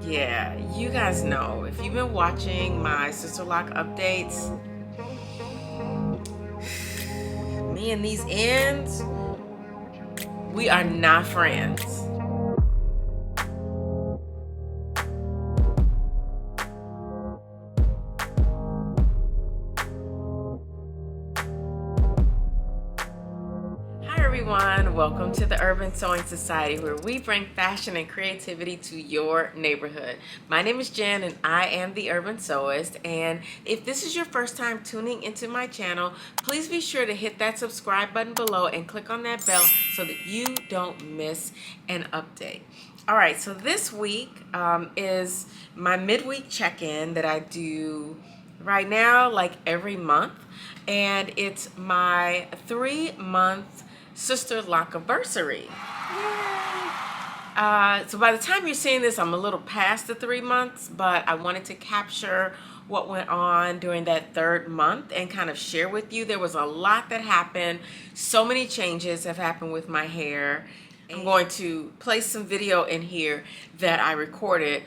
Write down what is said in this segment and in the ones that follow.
Yeah, you guys know, if you've been watching my Sisterlock updates, me and these ends, we are not friends. Hi everyone, welcome to the Urban Sewing Society, where we bring fashion and creativity to your neighborhood. My name is Jen and I am the Urban Sewist, and if this is your first time tuning into my channel, please be sure to hit that subscribe button below and click on that bell so that you don't miss an update. All right, so this week is my midweek check-in that I do right now, like every month, and it's my 3-month Sisterlock anniversary. So by the time you're seeing this, I'm a little past the 3 months, but I wanted to capture what went on during that 3rd month and kind of share with you. There was a lot that happened. So many changes have happened with my hair. I'm going to place some video in here that I recorded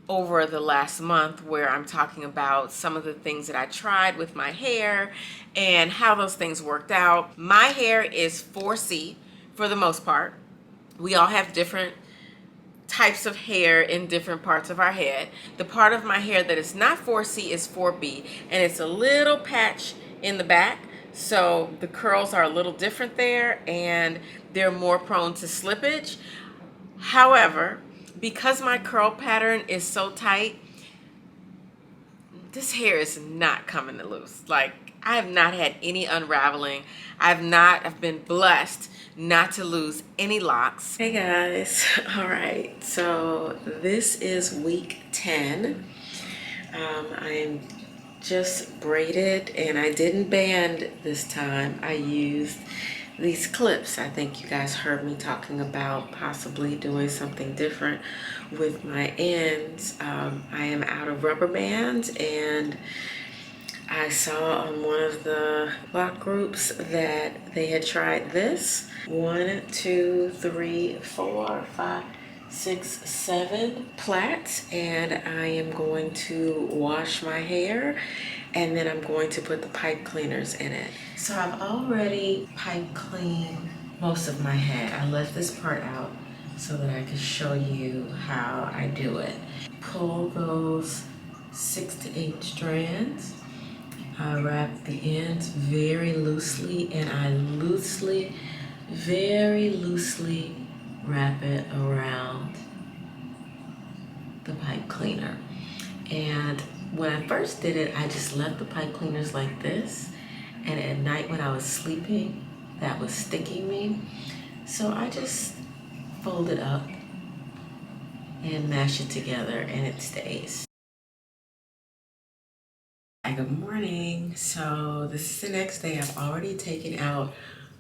over the last month where I'm talking about some of the things that I tried with my hair and how those things worked out. My hair is 4C for the most part. We all have different types of hair in different parts of our head. The part of my hair that is not 4C is 4B, and it's a little patch in the back, so the curls are a little different there and they're more prone to slippage. However, because my curl pattern is so tight, this hair is not coming loose. Like, I have not had any unraveling. I've been blessed not to lose any locks. Hey guys, all right, so this is week 10. I'm just braided and I didn't band this time. I used these clips. I think you guys heard me talking about possibly doing something different with my ends. I am out of rubber bands, and I saw on one of the block groups that they had tried this. 1, 2, 3, 4, 5, 6, 7 plaits, and I am going to wash my hair and then I'm going to put the pipe cleaners in it. So I've already pipe cleaned most of my head. I left this part out so that I could show you how I do it. Pull those 6 to 8 strands. I wrap the ends very loosely, and I very loosely wrap it around the pipe cleaner. And when I first did it, I just left the pipe cleaners like this, and at night when I was sleeping, that was sticking me. So I just fold it up and mash it together and it stays. Hi, good morning. So this is the next day. I've already taken out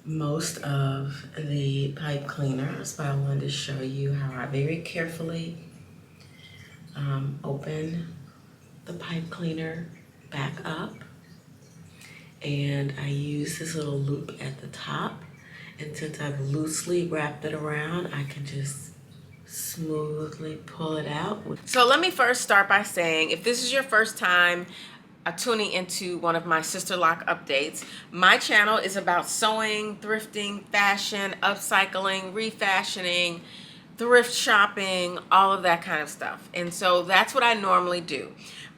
most of the pipe cleaners, but I wanted to show you how I very carefully open the pipe cleaner back up, and I use this little loop at the top, and since I've loosely wrapped it around, I can just smoothly pull it out. So let me first start by saying, if this is your first time tuning into one of my Sisterlock updates, my channel is about sewing, thrifting, fashion, upcycling, refashioning, thrift shopping, all of that kind of stuff. And so that's what I normally do.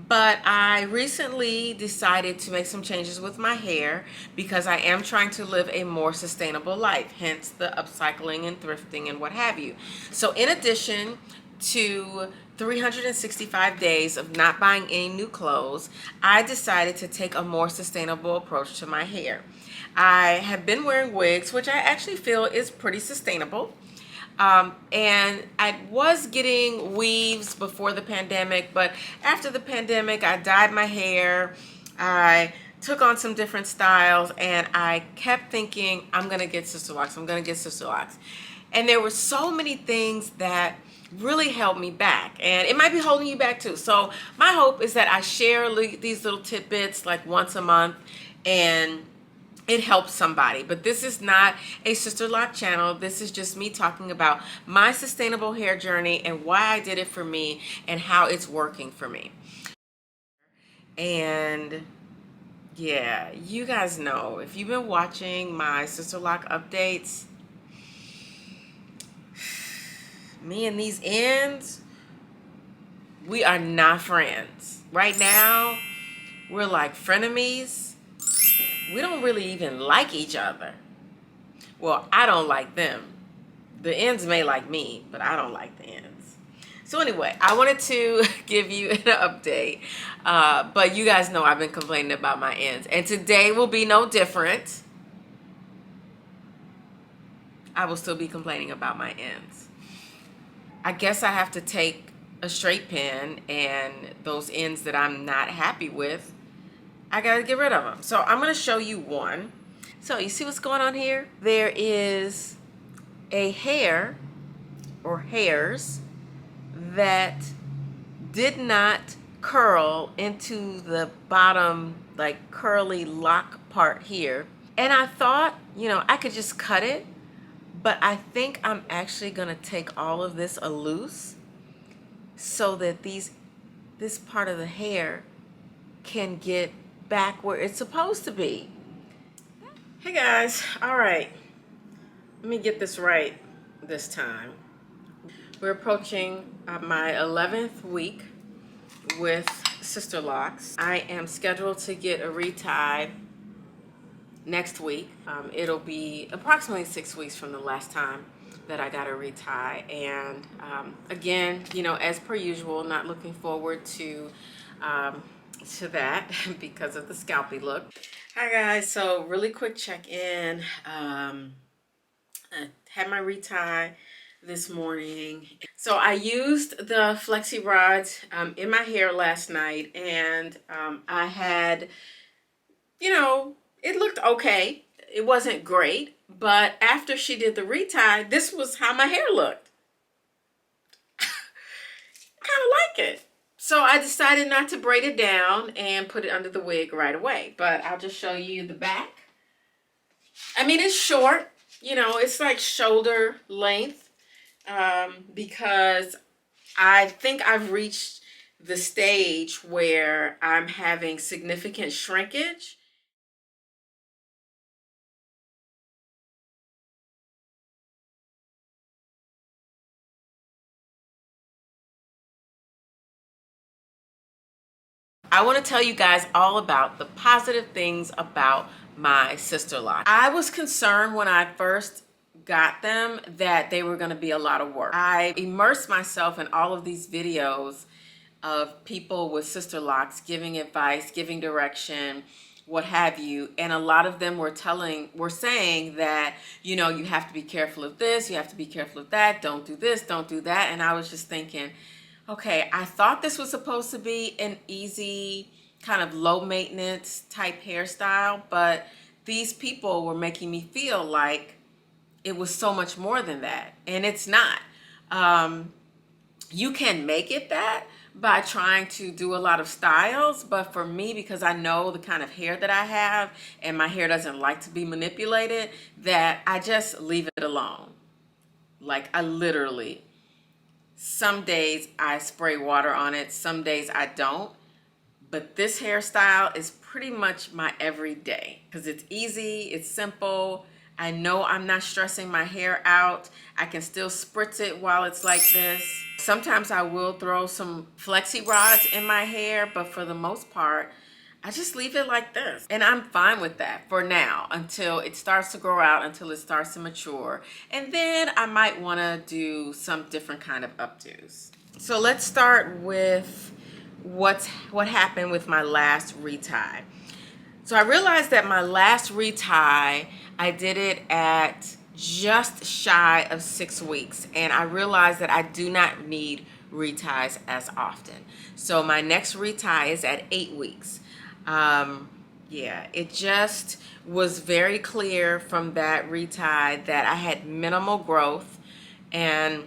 But I recently decided to make some changes with my hair because I am trying to live a more sustainable life, hence the upcycling and thrifting and what have you. So in addition to 365 days of not buying any new clothes, I decided to take a more sustainable approach to my hair. I have been wearing wigs, which I actually feel is pretty sustainable. And I was getting weaves before the pandemic, but after the pandemic, I dyed my hair, I took on some different styles, and I kept thinking, I'm gonna get Sisterlocks, I'm gonna get Sisterlocks. And there were so many things that really held me back, and it might be holding you back too. So my hope is that I share these little tidbits like once a month, and it helps somebody. But this is not a Sisterlock channel. This is just me talking about my sustainable hair journey and why I did it for me and how it's working for me. And yeah, you guys know, if you've been watching my Sisterlock updates, me and these ends, we are not friends. Right now, we're like frenemies. We don't really even like each other. Well, I don't like them. The ends may like me, but I don't like the ends. So anyway, I wanted to give you an update. But you guys know I've been complaining about my ends. And today will be no different. I will still be complaining about my ends. I guess I have to take a straight pin, and those ends that I'm not happy with, I gotta get rid of them. So I'm gonna show you one. So you see what's going on here? There is a hair or hairs that did not curl into the bottom, like curly lock part here. And I thought, you know, I could just cut it, but I think I'm actually gonna take all of this loose so that this part of the hair can get back where it's supposed to be. Hey guys, all right, let me get this right this time. We're approaching my 11th week with Sisterloc'd. I am scheduled to get a retie next week. It'll be approximately 6 weeks from the last time that I got a retie. And again, you know, as per usual, not looking forward to that because of the scalpy look. Hi guys, so really quick check-in. I had my retie this morning. So I used the flexi rods in my hair last night, and I had, you know, it looked okay. It wasn't great, but after she did the retie, this was how my hair looked. Kind of like it. So I decided not to braid it down and put it under the wig right away, but I'll just show you the back. I mean, it's short, you know, it's like shoulder length, because I think I've reached the stage where I'm having significant shrinkage. I want to tell you guys all about the positive things about my Sisterlock. I was concerned when I first got them that they were going to be a lot of work. I immersed myself in all of these videos of people with Sisterlocks giving advice, giving direction, what have you, and a lot of them were saying that, you know, you have to be careful of this, you have to be careful of that, don't do this, don't do that. And I was just thinking, okay, I thought this was supposed to be an easy kind of low maintenance type hairstyle, but these people were making me feel like it was so much more than that, and it's not. You can make it that by trying to do a lot of styles, but for me, because I know the kind of hair that I have and my hair doesn't like to be manipulated, that I just leave it alone. Like, I literally, some days I spray water on it, some days I don't. But this hairstyle is pretty much my everyday because it's easy, it's simple. I know I'm not stressing my hair out. I can still spritz it while it's like this. Sometimes I will throw some flexi rods in my hair, but for the most part, I just leave it like this. And I'm fine with that for now until it starts to grow out, until it starts to mature. And then I might want to do some different kind of updos. So let's start with what happened with my last retie. So I realized that my last retie, I did it at just shy of 6 weeks, and I realized that I do not need reties as often. So my next retie is at 8 weeks. Yeah, it just was very clear from that retie that I had minimal growth, and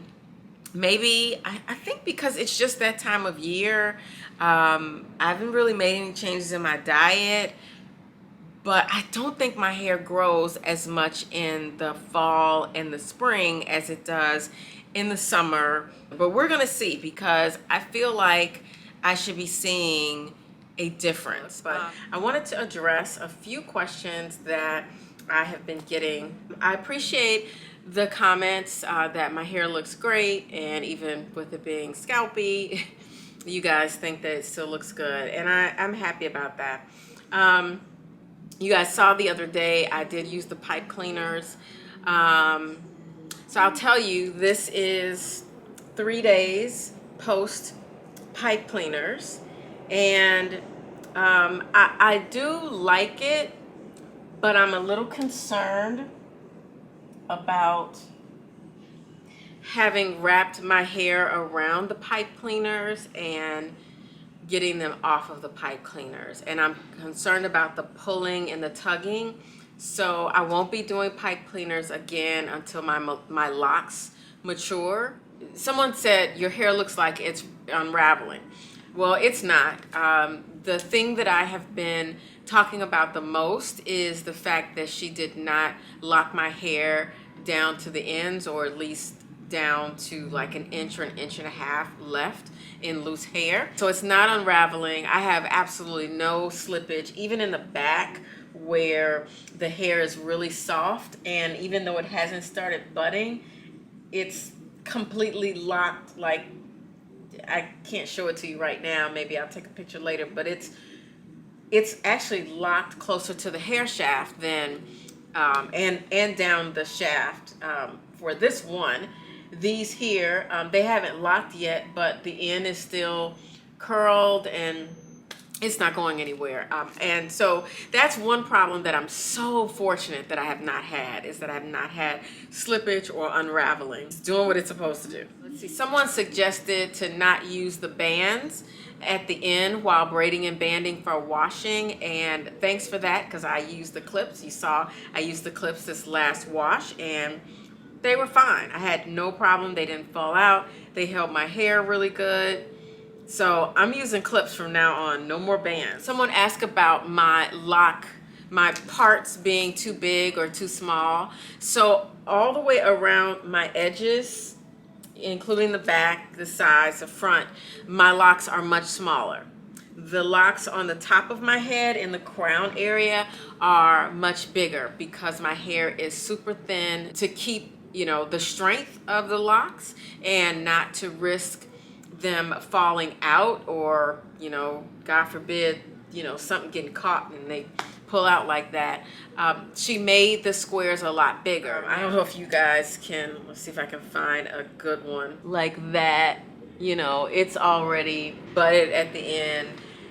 maybe I think because it's just that time of year. I haven't really made any changes in my diet, but I don't think my hair grows as much in the fall and the spring as it does in the summer. But we're gonna see, because I feel like I should be seeing a difference. But I wanted to address a few questions that I have been getting. I appreciate the comments that my hair looks great, and even with it being scalpy, you guys think that it still looks good, and I'm happy about that. You guys saw the other day I did use the pipe cleaners. So I'll tell you, this is 3 days post pipe cleaners, and I do like it, but I'm a little concerned about having wrapped my hair around the pipe cleaners and getting them off of the pipe cleaners. And I'm concerned about the pulling and the tugging. So I won't be doing pipe cleaners again until my locks mature. Someone said your hair looks like it's unraveling. Well, it's not. The thing that I have been talking about the most is the fact that she did not lock my hair down to the ends, or at least down to like an inch or an inch and a half left in loose hair. So it's not unraveling. I have absolutely no slippage, even in the back where the hair is really soft, and even though it hasn't started budding, it's completely locked. Like, I can't show it to you right now, maybe I'll take a picture later, but it's actually locked closer to the hair shaft than and down the shaft. For this one, these here, they haven't locked yet, but the end is still curled and it's not going anywhere. And so that's one problem that I'm so fortunate that I have not had, is that I have not had slippage or unraveling. It's doing what it's supposed to do. Let's see, someone suggested to not use the bands at the end while braiding and banding for washing, and thanks for that, because I used the clips. You saw I used the clips this last wash and they were fine. I had no problem. They didn't fall out. They held my hair really good. So I'm using clips from now on, no more bands. Someone asked about my parts being too big or too small. So all the way around my edges, including the back, the sides, the front, my locks are much smaller. The locks on the top of my head in the crown area are much bigger, because my hair is super thin, to keep, you know, the strength of the locks and not to risk them falling out, or, you know, God forbid, you know, something getting caught and they pull out like that. She made the squares a lot bigger. I don't know if you guys can, let's see if I can find a good one like that. You know, it's already budded at the end.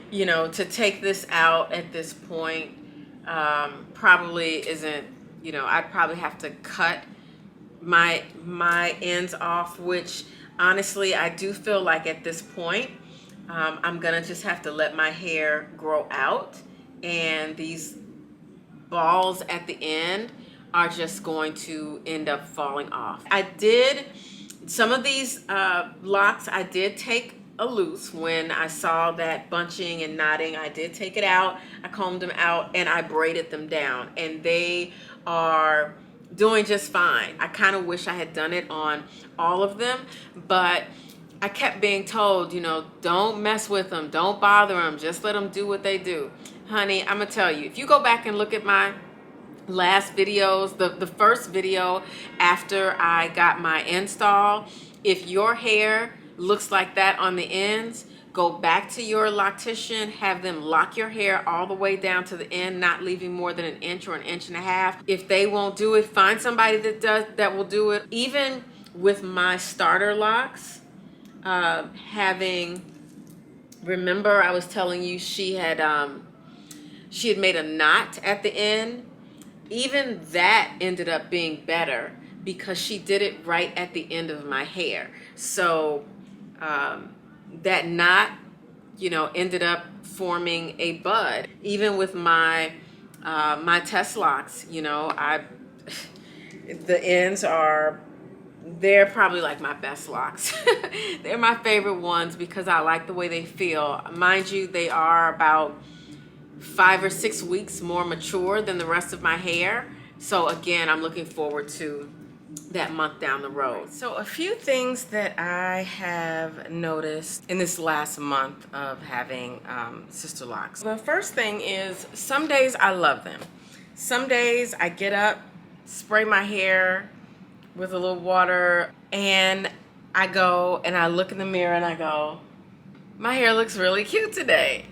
You know, to take this out at this point probably isn't, you know, I'd probably have to cut my ends off, which honestly I do feel like at this point I'm gonna just have to let my hair grow out, and these balls at the end are just going to end up falling off. I did some of these locks, I did take a loose when I saw that bunching and knotting. I did take it out, I combed them out, and I braided them down, and they are doing just fine. I kind of wish I had done it on all of them, but I kept being told, you know, don't mess with them, don't bother them, just let them do what they do. Honey, I'm gonna tell you, if you go back and look at my last videos, the first video after I got my install, if your hair looks like that on the ends, go back to your loctician, have them lock your hair all the way down to the end, not leaving more than an inch or an inch and a half. If they won't do it, find somebody that will do it. Even with my starter locks, remember I was telling you she had made a knot at the end. Even that ended up being better because she did it right at the end of my hair. So that knot, you know, ended up forming a bud. Even with my my test locks, you know, the ends they're probably like my best locks. They're my favorite ones because I like the way they feel. Mind you, they are about 5 or 6 weeks more mature than the rest of my hair. So again, I'm looking forward to that month down the road. So a few things that I have noticed in this last month of having Sisterloc'd. The first thing is some days I love them. Some days I get up, spray my hair with a little water, and I go and I look in the mirror and I go, my hair looks really cute today.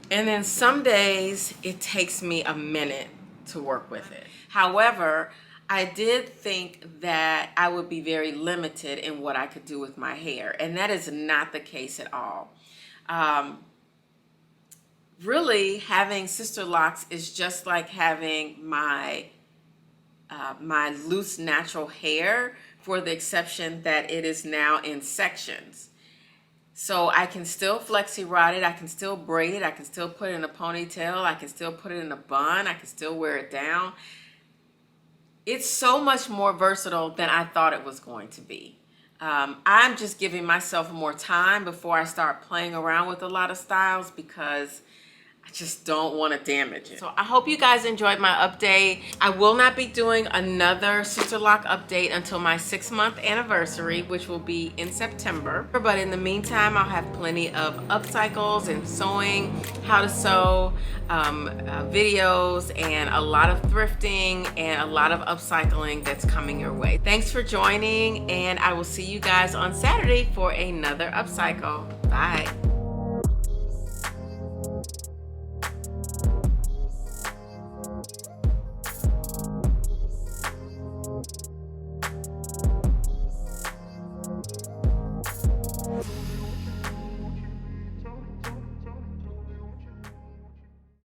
And then some days it takes me a minute to work with it. However, I did think that I would be very limited in what I could do with my hair, and that is not the case at all. Really, having Sisterloc'd is just like having my loose natural hair, for the exception that it is now in sections. So I can still flexi rod it, I can still braid it, I can still put it in a ponytail, I can still put it in a bun, I can still wear it down. It's so much more versatile than I thought it was going to be. I'm just giving myself more time before I start playing around with a lot of styles because I just don't want to damage it. So I hope you guys enjoyed my update. I will not be doing another Sisterloc'd update until my 6-month anniversary, which will be in September. But in the meantime, I'll have plenty of upcycles and sewing, how to sew, videos, and a lot of thrifting and a lot of upcycling that's coming your way. Thanks for joining, and I will see you guys on Saturday for another upcycle. Bye.